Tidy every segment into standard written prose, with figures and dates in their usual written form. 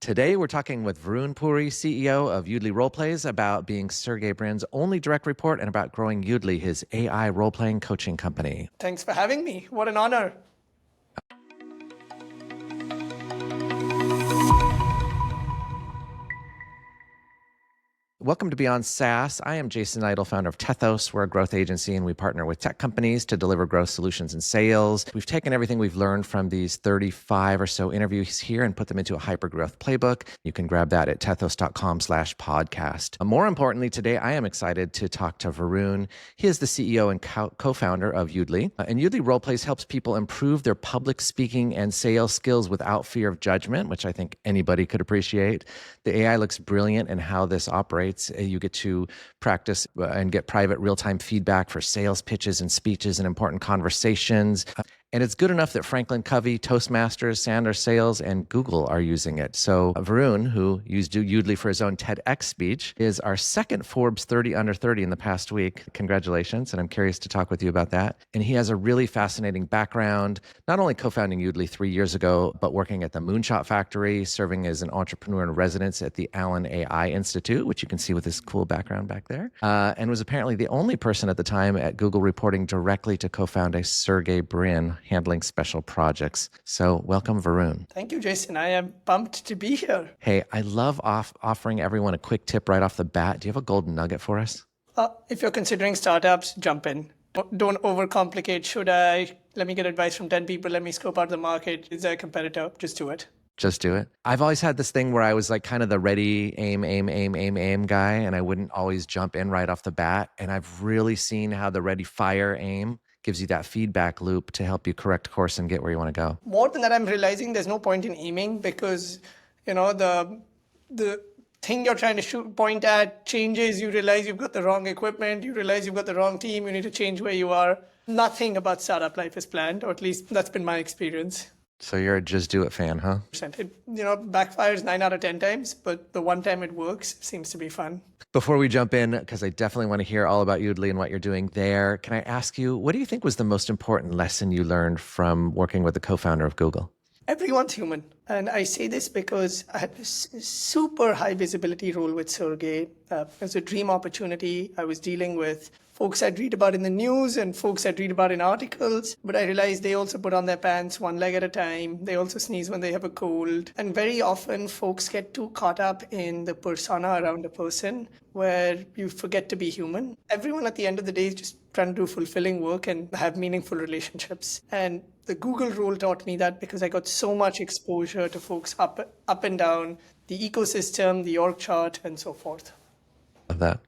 Today, we're talking with Varun Puri, CEO of Yoodlee Roleplays, about being Sergey Brin's only direct report and about growing Yoodlee, his AI role-playing coaching company. Thanks for having me. What an honor. Welcome to BeyondSaaS. I am Jason Idle, founder of Tethos. We're a growth agency, and we partner with tech companies to deliver growth solutions and sales. We've taken everything we've learned from these 35 or so interviews here and put them into a hyper-growth playbook. You can grab that at tethos.com/podcast. More importantly, today, I am excited to talk to Varun. He is the CEO and co-founder of Yoodlee. And Yoodlee Roleplays helps people improve their public speaking and sales skills without fear of judgment, which I think anybody could appreciate. The AI looks brilliant in how this operates. You get to practice and get private real-time feedback for sales pitches and speeches and important conversations. And it's good enough that Franklin Covey, Toastmasters, Sanders Sales, and Google are using it. So Varun, who used Yoodlee for his own TEDx speech, is our second Forbes 30 under 30 in the past week. Congratulations. And I'm curious to talk with you about that. And he has a really fascinating background, not only co-founding Yoodlee 3 years ago, but working at the Moonshot Factory, serving as an entrepreneur in residence at the Allen AI Institute, which you can see with his cool background back there, and was apparently the only person at the time at Google reporting directly to co-founder Sergey Brin, handling special projects. So welcome, Varun. Thank you, Jason. I am pumped to be here. Hey, I love offering everyone a quick tip right off the bat. Do you have a golden nugget for us? If you're considering startups, jump in. Don't overcomplicate. Should I? Let me get advice from 10 people. Let me scope out the market. Is there a competitor? Just do it. Just do it. I've always had this thing where I was like kind of the ready, aim guy, and I wouldn't always jump in right off the bat. And I've really seen how the ready, fire, aim gives you that feedback loop to help you correct course and get where you want to go. More than that, I'm realizing there's no point in aiming because, the thing you're trying to point at changes. You realize you've got the wrong equipment. You realize you've got the wrong team. You need to change where you are. Nothing about startup life is planned, or at least that's been my experience. So you're a just do it fan, huh? It backfires 9 out of 10 times, but the one time it works seems to be fun. Before we jump in, because I definitely want to hear all about Yoodlee and what you're doing there, can I ask you, what do you think was the most important lesson you learned from working with the co-founder of Google? Everyone's human. And I say this because I had this super high visibility role with Sergey. It was a dream opportunity. I was dealing with folks I'd read about in the news and folks I'd read about in articles. But I realized they also put on their pants one leg at a time. They also sneeze when they have a cold. And very often folks get too caught up in the persona around a person where you forget to be human. Everyone at the end of the day is just trying to do fulfilling work and have meaningful relationships. And the Google role taught me that because I got so much exposure to folks up and down the ecosystem, the org chart, and so forth. Love that.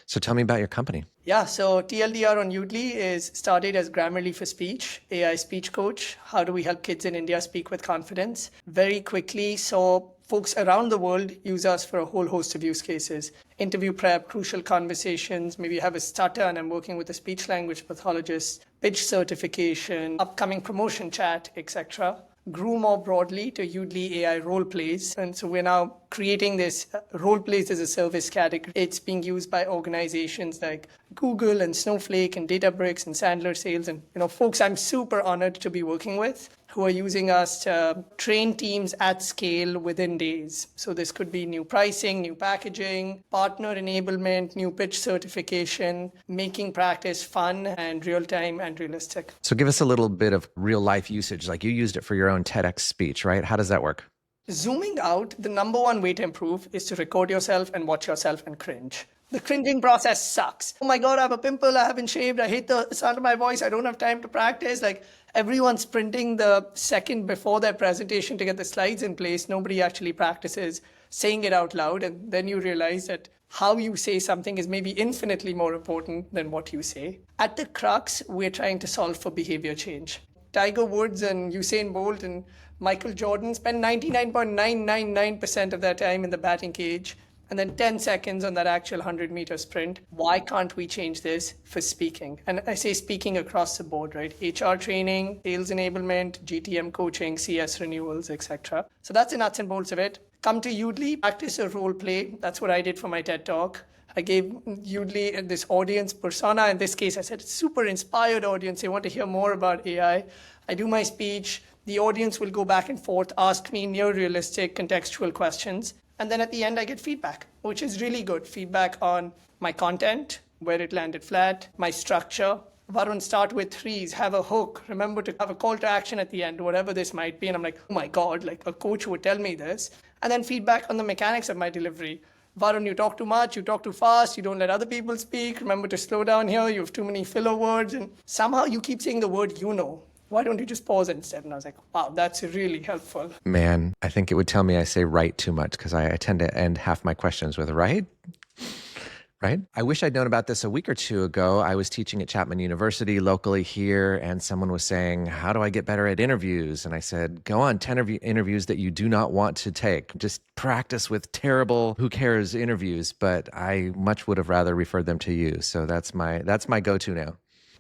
So tell me about your company. Yeah, so TLDR on Yoodlee is started as Grammarly for Speech, AI speech coach. How do we help kids in India speak with confidence? Very quickly, so folks around the world use us for a whole host of use cases. Interview prep, crucial conversations, maybe you have a stutter and I'm working with a speech language pathologist, pitch certification, upcoming promotion chat, etc. Grew more broadly to Yoodlee AI Roleplays. And so we're now creating this Roleplays as a service category. It's being used by organizations like Google and Snowflake and Databricks and Sandler Sales and folks I'm super honored to be working with who are using us to train teams at scale within days. So this could be new pricing, new packaging, partner enablement, new pitch certification, making practice fun and real-time and realistic. So give us a little bit of real-life usage. Like you used it for your own TEDx speech, right? How does that work? Zooming out, the number one way to improve is to record yourself and watch yourself and cringe. The cringing process sucks. Oh my God, I have a pimple, I haven't shaved, I hate the sound of my voice, I don't have time to practice. Like everyone's sprinting the second before their presentation to get the slides in place. Nobody actually practices saying it out loud. And then you realize that how you say something is maybe infinitely more important than what you say. At the crux, we're trying to solve for behavior change. Tiger Woods and Usain Bolt and Michael Jordan spend 99.999% of their time in the batting cage and then 10 seconds on that actual 100-meter sprint. Why can't we change this for speaking? And I say speaking across the board, right? HR training, sales enablement, GTM coaching, CS renewals, etc. So that's the nuts and bolts of it. Come to Yoodlee, practice a role play. That's what I did for my TED Talk. I gave Yoodlee this audience persona. In this case, I said, super inspired audience. They want to hear more about AI. I do my speech. The audience will go back and forth, ask me near realistic contextual questions. And then at the end, I get feedback, which is really good. Feedback on my content, where it landed flat, my structure. Varun, start with threes, have a hook, remember to have a call to action at the end, whatever this might be. And I'm like, oh my God, like a coach would tell me this. And then feedback on the mechanics of my delivery. Varun, you talk too much, you talk too fast, you don't let other people speak. Remember to slow down here, you have too many filler words. And somehow you keep saying the word you know. Why don't you just pause instead? And I was like, wow, that's really helpful. Man, I think it would tell me I say right too much because I tend to end half my questions with right. Right? I wish I'd known about this a week or two ago. I was teaching at Chapman University locally here, and someone was saying, how do I get better at interviews? And I said, go on 10 interviews that you do not want to take. Just practice with terrible, who cares interviews. But I much would have rather referred them to you. So that's my go-to now.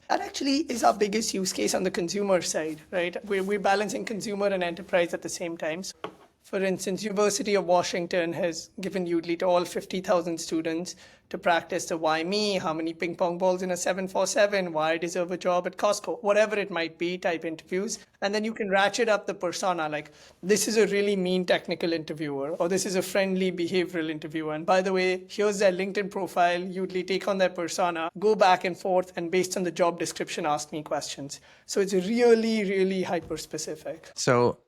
That actually is our biggest use case on the consumer side, right? We're balancing consumer and enterprise at the same time. So, for instance, University of Washington has given Yoodlee to all 50,000 students to practice the why me, how many ping pong balls in a 747, why I deserve a job at Costco, whatever it might be type interviews. And then you can ratchet up the persona, like this is a really mean technical interviewer, or this is a friendly behavioral interviewer. And by the way, here's their LinkedIn profile, Yoodlee, take on their persona, go back and forth, and based on the job description, ask me questions. So it's really, really hyper-specific. So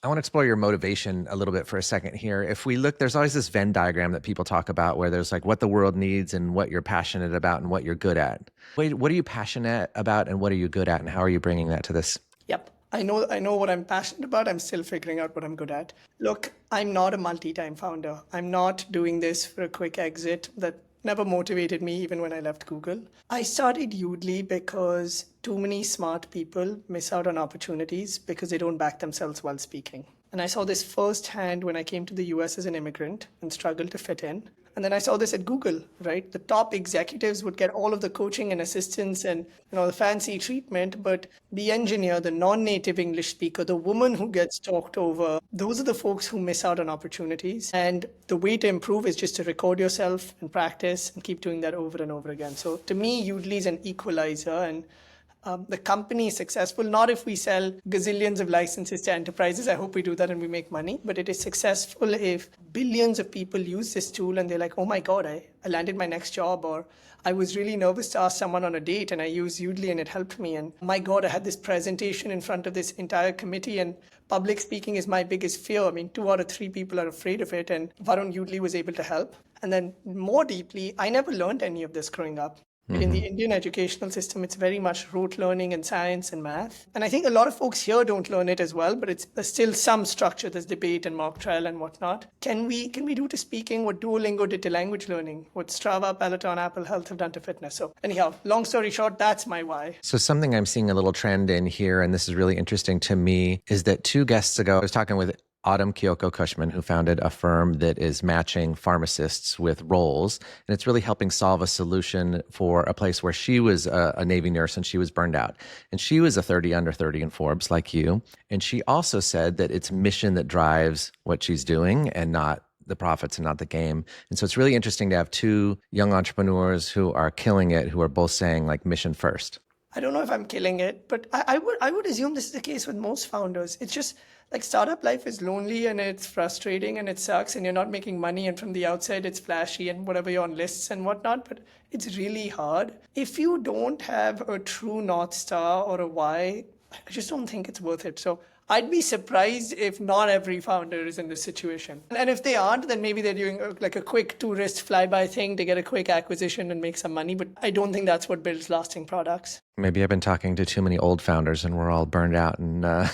I want to explore your motivation a little bit for a second here. If we look, there's always this Venn diagram that people talk about where there's like what the world needs and what you're passionate about and what you're good at. What are you passionate about and what are you good at, and how are you bringing that to this? Yep. I know what I'm passionate about. I'm still figuring out what I'm good at. Look, I'm not a multi-time founder. I'm not doing this for a quick exit. That never motivated me even when I left Google. I started Yoodlee because too many smart people miss out on opportunities because they don't back themselves while speaking. And I saw this firsthand when I came to the US as an immigrant and struggled to fit in. And then I saw this at Google, right? The top executives would get all of the coaching and assistance and the fancy treatment, but the engineer, the non-native English speaker, the woman who gets talked over, those are the folks who miss out on opportunities. And the way to improve is just to record yourself and practice and keep doing that over and over again. So to me, Yoodlee is an equalizer, and the company is successful, not if we sell gazillions of licenses to enterprises. I hope we do that and we make money. But it is successful if billions of people use this tool and they're like, oh my God, I landed my next job. Or I was really nervous to ask someone on a date and I used Yoodlee and it helped me. And my God, I had this presentation in front of this entire committee and public speaking is my biggest fear. I mean, 2 out of 3 people are afraid of it. And Varun, Yoodlee was able to help. And then more deeply, I never learned any of this growing up. In the Indian educational system, it's very much rote learning and science and math. And I think a lot of folks here don't learn it as well, but there's still some structure. There's debate and mock trial and whatnot. Can we do to speaking what Duolingo did to language learning, what Strava, Peloton, Apple Health have done to fitness? So anyhow, long story short, that's my why. So something I'm seeing a little trend in here, and this is really interesting to me, is that 2 guests ago, I was talking with Autumn Kyoko Cushman, who founded a firm that is matching pharmacists with roles. And it's really helping solve a solution for a place where she was a Navy nurse and she was burned out. And she was a 30 under 30 in Forbes like you. And she also said that it's mission that drives what she's doing and not the profits and not the game. And so it's really interesting to have 2 young entrepreneurs who are killing it, who are both saying like mission first. I don't know if I'm killing it, but I would assume this is the case with most founders. It's just like startup life is lonely and it's frustrating and it sucks and you're not making money, and from the outside it's flashy and whatever, you're on lists and whatnot, but it's really hard. If you don't have a true North Star or a why, I just don't think it's worth it. So I'd be surprised if not every founder is in this situation. And if they aren't, then maybe they're doing like a quick tourist flyby thing to get a quick acquisition and make some money. But I don't think that's what builds lasting products. Maybe I've been talking to too many old founders and we're all burned out. And No.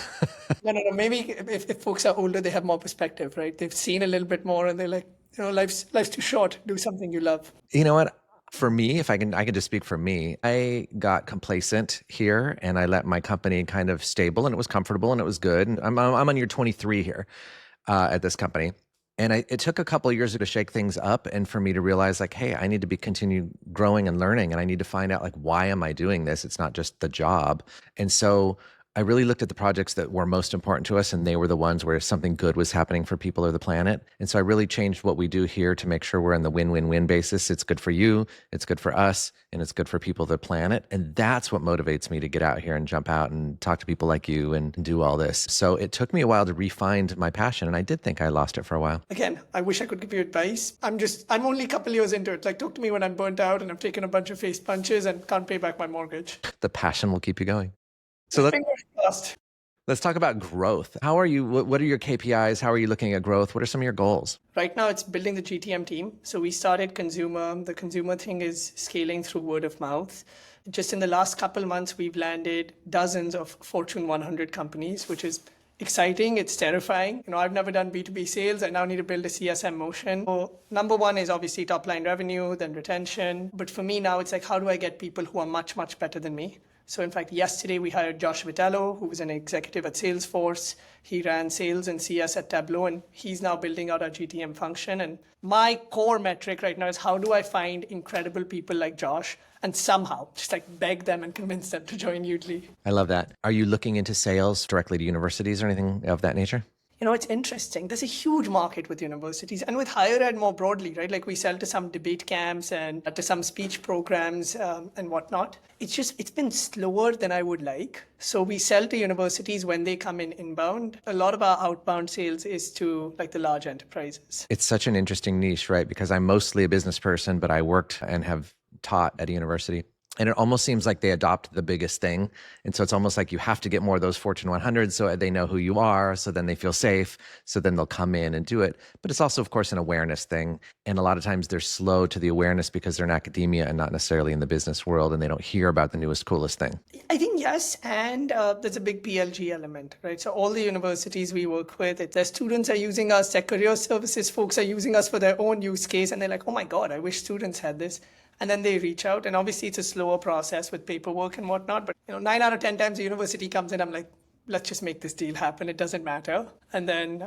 Maybe if folks are older, they have more perspective, right? They've seen a little bit more and they're like, life's too short. Do something you love. You know what? For me, if I can just speak for me, I got complacent here and I let my company kind of stable, and it was comfortable and it was good. And I'm on year 23 here at this company. And it took a couple of years to shake things up and for me to realize like, hey, I need to continue growing and learning, and I need to find out like, why am I doing this? It's not just the job. And so I really looked at the projects that were most important to us, and they were the ones where something good was happening for people or the planet. And so I really changed what we do here to make sure we're on the win-win-win basis. It's good for you, it's good for us, and it's good for people, the planet. And that's what motivates me to get out here and jump out and talk to people like you and do all this. So it took me a while to re-find my passion, and I did think I lost it for a while. Again, I wish I could give you advice. I'm only a couple years into it. Like, talk to me when I'm burnt out and I've taken a bunch of face punches and can't pay back my mortgage. The passion will keep you going. So Fingers crossed. let's talk about growth. How are you? What are your KPIs? How are you looking at growth? What are some of your goals? Right now, it's building the GTM team. So we started consumer. The consumer thing is scaling through word of mouth. Just in the last couple months, we've landed dozens of Fortune 100 companies, which is exciting. It's terrifying. I've never done B2B sales. I now need to build a CSM motion. So number one is obviously top line revenue, then retention. But for me now, it's like, how do I get people who are much, much better than me? So in fact, yesterday we hired Josh Vitello, who was an executive at Salesforce. He ran sales and CS at Tableau, and he's now building out our GTM function. And my core metric right now is, how do I find incredible people like Josh and somehow just like beg them and convince them to join Yoodlee? I love that. Are you looking into sales directly to universities or anything of that nature? It's interesting. There's a huge market with universities and with higher ed more broadly, right? Like we sell to some debate camps and to some speech programs and whatnot. It's been slower than I would like. So we sell to universities when they come in inbound. A lot of our outbound sales is to like the large enterprises. It's such an interesting niche, right? Because I'm mostly a business person, but I worked and have taught at a university. And it almost seems like they adopt the biggest thing. And so it's almost like you have to get more of those Fortune 100 so they know who you are, so then they feel safe, so then they'll come in and do it. But it's also, of course, an awareness thing. And a lot of times they're slow to the awareness because they're in academia and not necessarily in the business world, and they don't hear about the newest, coolest thing. I think yes, and there's a big PLG element, right? So all the universities we work with, their students are using us, their career services folks are using us for their own use case, and they're like, oh my God, I wish students had this. And then they reach out, and obviously it's a slower process with paperwork and whatnot. But 9 out of 10 times the university comes in, I'm like, let's just make this deal happen. It doesn't matter. And then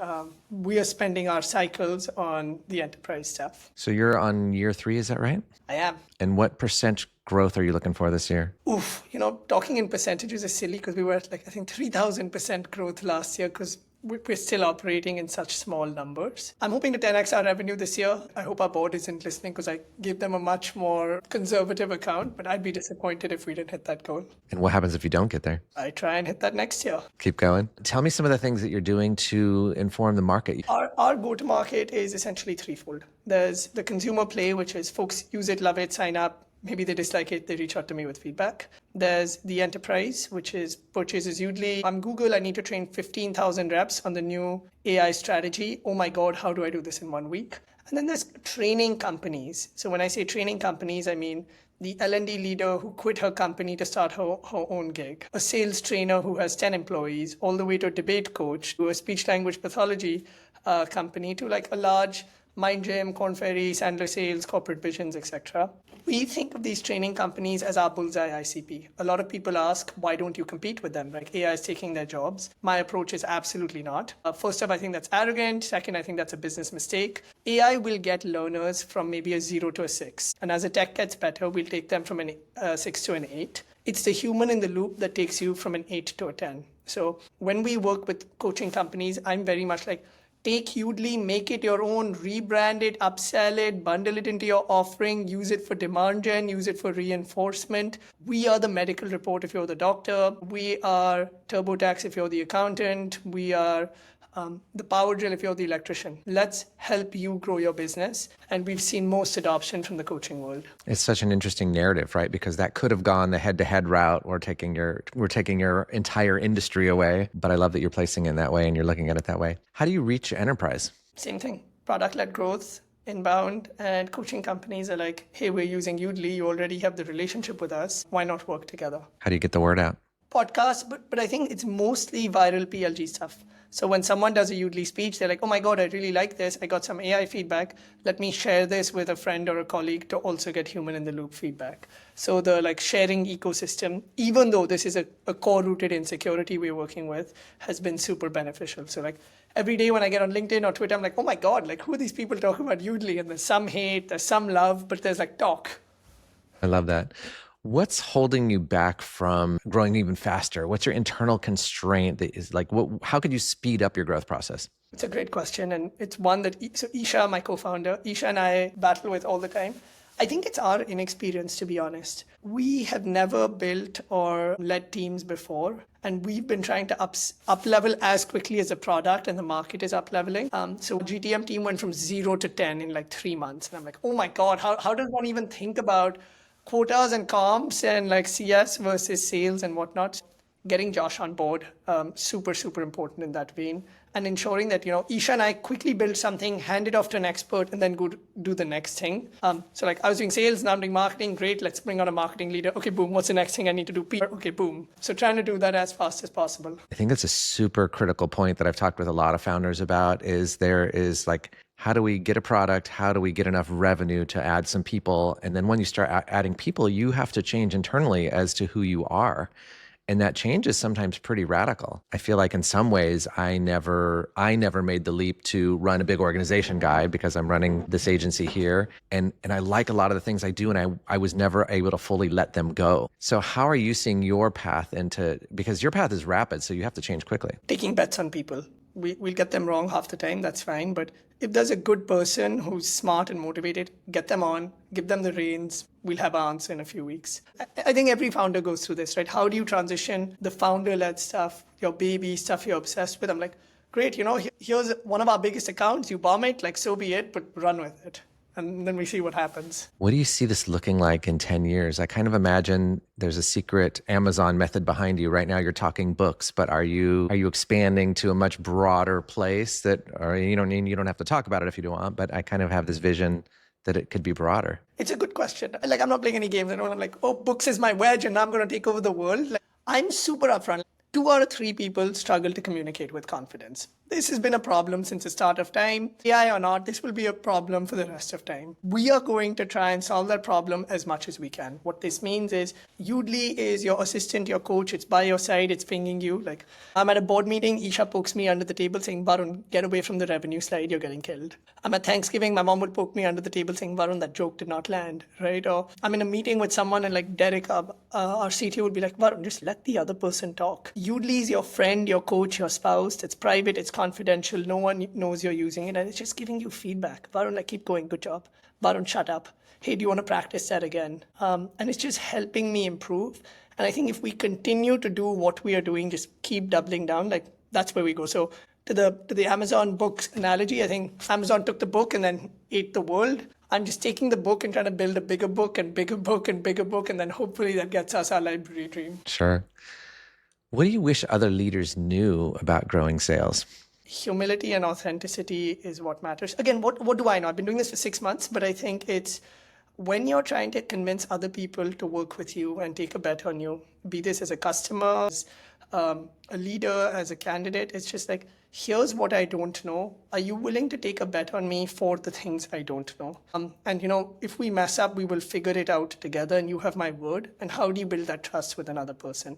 we are spending our cycles on the enterprise stuff. So you're on year 3, is that right? I am. And what percent growth are you looking for this year? Oof, talking in percentages is silly because we were at I think 3,000% growth last year because we're still operating in such small numbers. I'm hoping to 10x our revenue this year. I hope our board isn't listening because I gave them a much more conservative account, but I'd be disappointed if we didn't hit that goal. And what happens if you don't get there? I try and hit that next year. Keep going. Tell me some of the things that you're doing to inform the market. Our go-to-market is essentially threefold. There's the consumer play, which is folks use it, love it, sign up. Maybe they dislike it, they reach out to me with feedback. There's the enterprise, which is purchases Yoodlee. I'm Google, I need to train 15,000 reps on the new AI strategy. Oh my God, how do I do this in 1 week? And then there's training companies. So when I say training companies, I mean the L&D leader who quit her company to start her own gig, a sales trainer who has 10 employees, all the way to a debate coach, to a speech language pathology company, to like a large Mind Gym, Korn Ferry, Sandler Sales, Corporate Visions, etc. We think of these training companies as our bullseye ICP. A lot of people ask, why don't you compete with them? Like AI is taking their jobs. My approach is absolutely not. First off, I think that's arrogant. Second, I think that's a business mistake. AI will get learners from maybe a 0 to a 6. And as the tech gets better, we'll take them from a 6 to an 8. It's the human in the loop that takes you from an 8 to a 10. So when we work with coaching companies, I'm very much like, take Yoodlee, make it your own, rebrand it, upsell it, bundle it into your offering, use it for demand gen, use it for reinforcement. We are the medical report if you're the doctor. We are TurboTax if you're the accountant. We are the power drill if you're the electrician. Let's help you grow your business. And we've seen most adoption from the coaching world. It's such an interesting narrative, right? Because that could have gone the head-to-head route. We're taking your entire industry away. But I love that you're placing it in that way and you're looking at it that way. How do you reach enterprise? Same thing. Product-led growth, inbound, and coaching companies are like, hey, we're using Yoodlee. You already have the relationship with us. Why not work together? How do you get the word out? Podcasts, but I think it's mostly viral PLG stuff. So when someone does a Yoodlee speech, they're like, oh my God, I really like this. I got some AI feedback. Let me share this with a friend or a colleague to also get human in the loop feedback. So the sharing ecosystem, even though this is a core rooted insecurity we're working with, has been super beneficial. So every day when I get on LinkedIn or Twitter, I'm like, oh my God, who are these people talking about Yoodlee? And there's some hate, there's some love, but there's talk. I love that. What's holding you back from growing even faster? What's your internal constraint that is like, how could you speed up your growth process? It's a great question, and it's one that so Isha, my co-founder, Isha and I battle with all the time. I think it's our inexperience, to be honest. We have never built or led teams before, and we've been trying to up level as quickly as the product and the market is up leveling. So GTM team went from 0 to 10 in like 3 months, and I'm like, oh my god, how does one even think about quotas and comps and like CS versus sales and whatnot? Getting Josh on board, super, super important in that vein. And ensuring that, Isha and I quickly build something, hand it off to an expert, and then go do the next thing. So like I was doing sales, now I'm doing marketing, great, let's bring on a marketing leader. Okay, boom, what's the next thing I need to do? PR, okay, boom. So trying to do that as fast as possible. I think that's a super critical point that I've talked with a lot of founders about is there is like, how do we get a product? How do we get enough revenue to add some people? And then when you start adding people, you have to change internally as to who you are. And that change is sometimes pretty radical. I feel like in some ways, I never made the leap to run a big organization guy because I'm running this agency here. And I like a lot of the things I do, and I was never able to fully let them go. So how are you seeing your path because your path is rapid, so you have to change quickly. Taking bets on people. We'll get them wrong half the time, that's fine. But if there's a good person who's smart and motivated, get them on, give them the reins. We'll have our answer in a few weeks. I think every founder goes through this, right? How do you transition the founder-led stuff, your baby stuff you're obsessed with? I'm like, great, here's one of our biggest accounts. You bomb it, like so be it, but run with it. And then we see what happens. What do you see this looking like in 10 years? I kind of imagine there's a secret Amazon method behind you. Right now you're talking books, but are you expanding to a much broader place or you don't have to talk about it if you don't want, but I kind of have this vision that it could be broader. It's a good question. Like, I'm not playing any games. I'm like, oh, books is my wedge and now I'm going to take over the world. Like, I'm super upfront. 2 out of 3 people struggle to communicate with confidence. This has been a problem since the start of time. AI or not, this will be a problem for the rest of time. We are going to try and solve that problem as much as we can. What this means is Yoodlee is your assistant, your coach. It's by your side. It's pinging you. Like, I'm at a board meeting. Isha pokes me under the table saying, Varun, get away from the revenue slide. You're getting killed. I'm at Thanksgiving. My mom would poke me under the table saying, Varun, that joke did not land, right? Or I'm in a meeting with someone and like Derek, our CTO would be like, Varun, just let the other person talk. Yoodlee is your friend, your coach, your spouse. It's private. It's confidential. No one knows you're using it. And it's just giving you feedback. Varun, like, keep going. Good job. Varun, shut up. Hey, do you want to practice that again? And it's just helping me improve. And I think if we continue to do what we are doing, just keep doubling down, like that's where we go. So to the Amazon books analogy, I think Amazon took the book and then ate the world. I'm just taking the book and trying to build a bigger book and bigger book and bigger book. And then hopefully that gets us our library dream. Sure. What do you wish other leaders knew about growing sales? Humility and authenticity is what matters. Again, what do I know? I've been doing this for 6 months, but I think it's when you're trying to convince other people to work with you and take a bet on you, be this as a customer, as a leader, as a candidate, it's just like, here's what I don't know. Are you willing to take a bet on me for the things I don't know? And if we mess up, we will figure it out together and you have my word. And how do you build that trust with another person?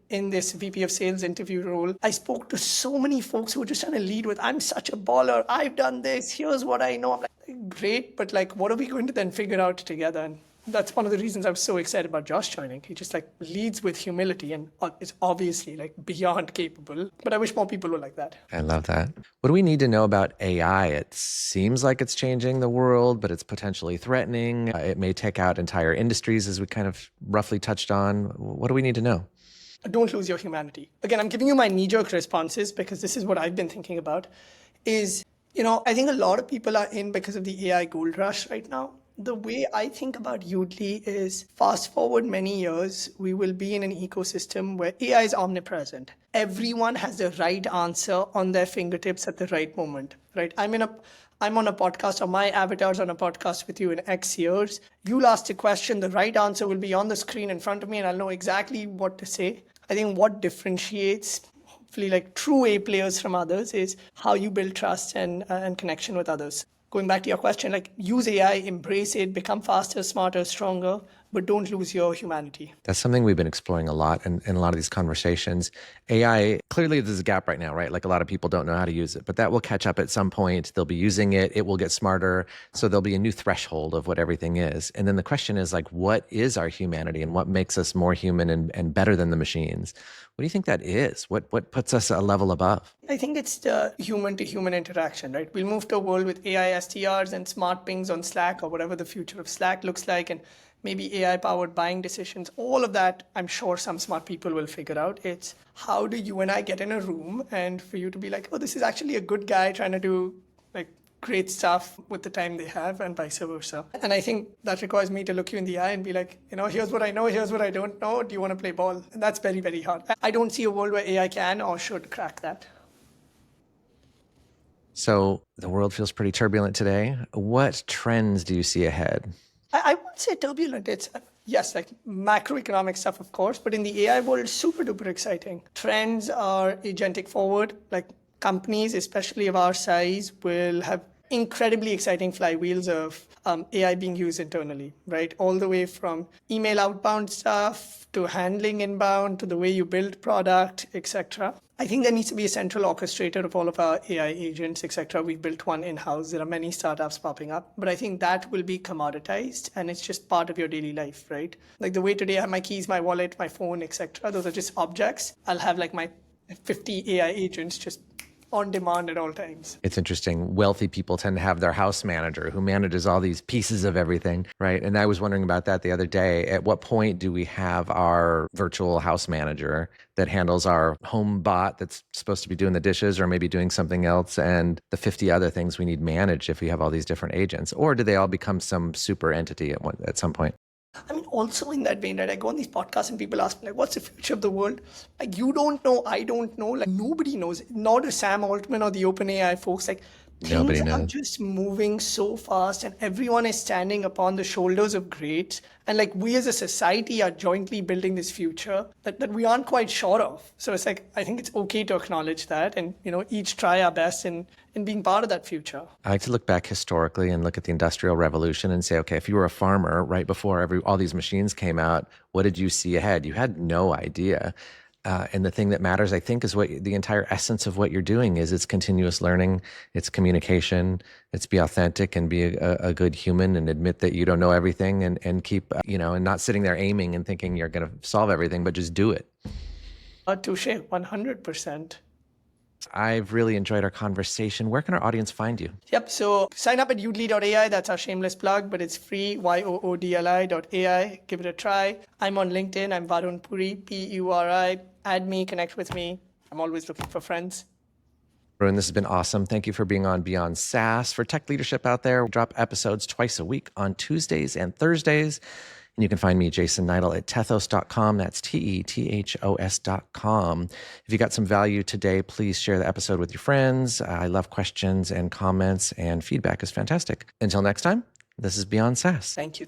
In this VP of sales interview role, I spoke to so many folks who were just trying to lead with, I'm such a baller. I've done this. Here's what I know. I'm like, great. But like, what are we going to then figure out together? And that's one of the reasons I was so excited about Josh joining. He just like leads with humility and is obviously like beyond capable. But I wish more people were like that. I love that. What do we need to know about AI? It seems like it's changing the world, but it's potentially threatening. It may take out entire industries, as we kind of roughly touched on. What do we need to know? Don't lose your humanity. Again, I'm giving you my knee-jerk responses because this is what I've been thinking about. I think a lot of people are in because of the AI gold rush right now. The way I think about Yoodlee is fast forward many years, we will be in an ecosystem where AI is omnipresent. Everyone has the right answer on their fingertips at the right moment, right? I'm on a podcast, or my avatar's on a podcast with you in X years. You'll ask a question, the right answer will be on the screen in front of me and I'll know exactly what to say. I think what differentiates hopefully like true A players from others is how you build trust and connection with others. Going back to your question, like use AI, embrace it, become faster, smarter, stronger, but don't lose your humanity. That's something we've been exploring a lot in a lot of these conversations. AI, clearly there's a gap right now, right? Like a lot of people don't know how to use it, but that will catch up at some point. They'll be using it. It will get smarter. So there'll be a new threshold of what everything is. And then the question is like, what is our humanity and what makes us more human and better than the machines? What do you think that is? What puts us a level above? I think it's the human to human interaction, right? We'll move to a world with AI STRs and smart pings on Slack or whatever the future of Slack looks like, and maybe AI powered buying decisions. All of that, I'm sure some smart people will figure out. It's how do you and I get in a room and for you to be like, oh, this is actually a good guy trying to do like great stuff with the time they have and vice versa. And I think that requires me to look you in the eye and be like, here's what I know, here's what I don't know. Do you want to play ball? And that's very, very hard. I don't see a world where AI can or should crack that. So the world feels pretty turbulent today. What trends do you see ahead? I won't say turbulent. It's, yes, like macroeconomic stuff, of course, but in the AI world, super duper exciting. Trends are agentic forward, like companies, especially of our size, will have incredibly exciting flywheels of AI being used internally, right? All the way from email outbound stuff to handling inbound to the way you build product, etc. I think there needs to be a central orchestrator of all of our AI agents, etc. We've built one in-house. There are many startups popping up, but I think that will be commoditized and it's just part of your daily life, right? Like the way today I have my keys, my wallet, my phone, etc. Those are just objects. I'll have like my 50 AI agents just on demand at all times. It's interesting. Wealthy people tend to have their house manager who manages all these pieces of everything, right? And I was wondering about that the other day. At what point do we have our virtual house manager that handles our home bot that's supposed to be doing the dishes or maybe doing something else and the 50 other things we need managed if we have all these different agents? Or do they all become some super entity at some point? I mean, also in that vein, right? I go on these podcasts and people ask me, like, what's the future of the world? Like, you don't know, I don't know, like, nobody knows. Not a Sam Altman or the OpenAI folks. Like, Nobody things are knows. just moving so fast and everyone is standing upon the shoulders of greats. And like, we as a society are jointly building this future that we aren't quite sure of. So it's like, I think it's okay to acknowledge that and, each try our best in being part of that future. I like to look back historically and look at the Industrial Revolution and say, okay, if you were a farmer right before all these machines came out, what did you see ahead? You had no idea. And the thing that matters, I think, is what the entire essence of what you're doing is. It's continuous learning, it's communication, it's be authentic and be a good human and admit that you don't know everything and keep, and not sitting there aiming and thinking you're going to solve everything, but just do it. Touche, 100%. I've really enjoyed our conversation. Where can our audience find you? Yep. So sign up at yoodlee.ai. That's our shameless plug, but it's free, yoodli.ai. Give it a try. I'm on LinkedIn. I'm Varun Puri, Puri. Add me, connect with me. I'm always looking for friends. Varun, this has been awesome. Thank you for being on BeyondSaaS. For tech leadership out there, we drop episodes twice a week on Tuesdays and Thursdays. And you can find me, Jason Neidl, at tethos.com. That's TETHOS.com. If you got some value today, please share the episode with your friends. I love questions and comments, and feedback is fantastic. Until next time, this is Beyond SaaS. Thank you.